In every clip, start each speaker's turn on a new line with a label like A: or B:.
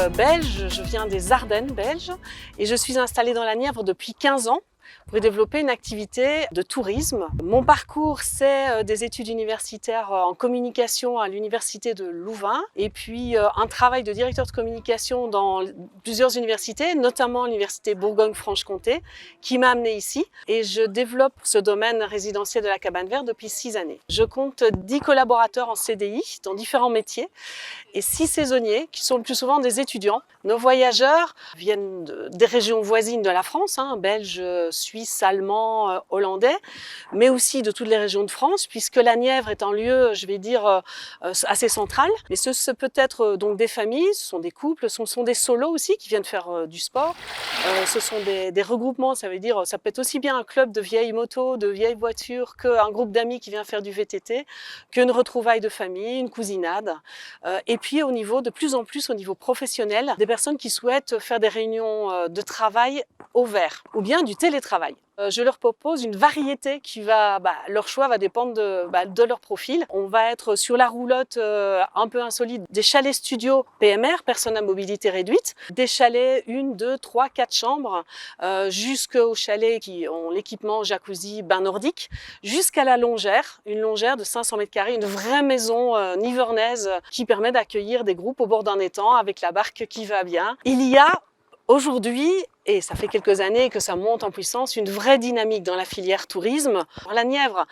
A: belge, je viens des Ardennes belges et je suis installée dans la Nièvre depuis 15 ans pour y développer une activité de tourisme. Mon parcours, c'est des études universitaires en communication à l'université de Louvain et puis un travail de directeur de communication dans plusieurs universités, notamment l'université Bourgogne-Franche-Comté, qui m'a amenée ici. Et je développe ce domaine résidentiel de la Cabane Verte depuis 6 années. Je compte 10 collaborateurs en CDI dans différents métiers et 6 saisonniers qui sont le plus souvent des étudiants. Nos voyageurs viennent des régions voisines de la France, belges, suisses, allemands, hollandais, mais aussi de toutes les régions de France, puisque la Nièvre est un lieu, je vais dire, assez central. Mais ce peut être donc des familles, ce sont des couples, ce sont des solos aussi qui viennent faire du sport. Ce sont des regroupements, ça veut dire, ça peut être aussi bien un club de vieilles motos, de vieilles voitures, qu'un groupe d'amis qui vient faire du VTT, qu'une retrouvaille de famille, une cousinade. Et puis de plus en plus au niveau professionnel, des personnes qui souhaitent faire des réunions de travail au vert ou bien du télétravail. Je leur propose une variété qui leur choix va dépendre de leur profil. On va être sur la roulotte un peu insolite, des chalets studios PMR, personnes à mobilité réduite, des chalets 1, 2, 3, 4 chambres, jusqu'aux chalets qui ont l'équipement jacuzzi, bain nordique, jusqu'à la longère, une longère de 500 mètres carrés, une vraie maison nivernaise qui permet d'accueillir des groupes au bord d'un étang avec la barque qui va bien. Il y a aujourd'hui, et ça fait quelques années que ça monte en puissance, une vraie dynamique dans la filière tourisme. La Nièvre,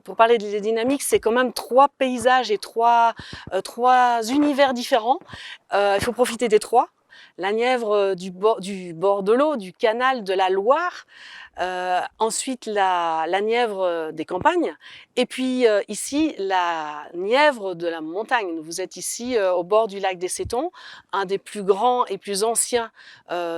A: pour parler de dynamique, c'est quand même 3 paysages et 3 univers différents. Il faut profiter des 3. La Nièvre du bord de l'eau, du canal, de la Loire. Ensuite, la Nièvre des campagnes. Et puis ici, la Nièvre de la montagne. Vous êtes ici au bord du lac des Sétons, un des plus grands et plus anciens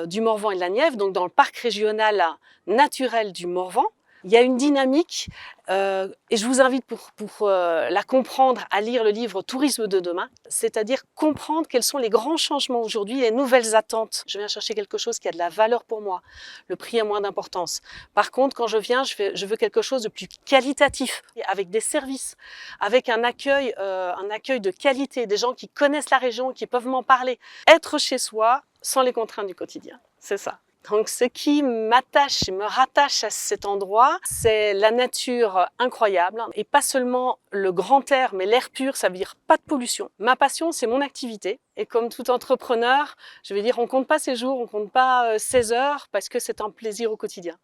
A: du Morvan et de la Nièvre, donc dans le parc régional naturel du Morvan. Il y a une dynamique et je vous invite pour la comprendre à lire le livre Tourisme de demain, c'est-à-dire comprendre quels sont les grands changements aujourd'hui, les nouvelles attentes. Je viens chercher quelque chose qui a de la valeur pour moi, le prix a moins d'importance. Par contre, quand je viens, je veux quelque chose de plus qualitatif, avec des services, avec un accueil de qualité, des gens qui connaissent la région, qui peuvent m'en parler. Être chez soi sans les contraintes du quotidien, c'est ça. Donc ce qui m'attache et me rattache à cet endroit, c'est la nature incroyable et pas seulement le grand air, mais l'air pur, ça veut dire pas de pollution. Ma passion, c'est mon activité et comme tout entrepreneur, je vais dire on compte pas ses jours, on compte pas ses heures parce que c'est un plaisir au quotidien.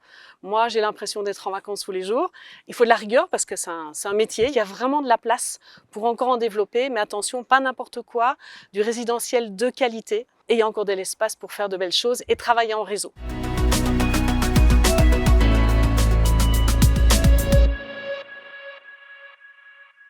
A: Moi, j'ai l'impression d'être en vacances tous les jours. Il faut de la rigueur parce que c'est un métier, il y a vraiment de la place pour encore en développer, mais attention, pas n'importe quoi, du résidentiel de qualité. Et il y a encore de l'espace pour faire de belles choses et travailler en réseau.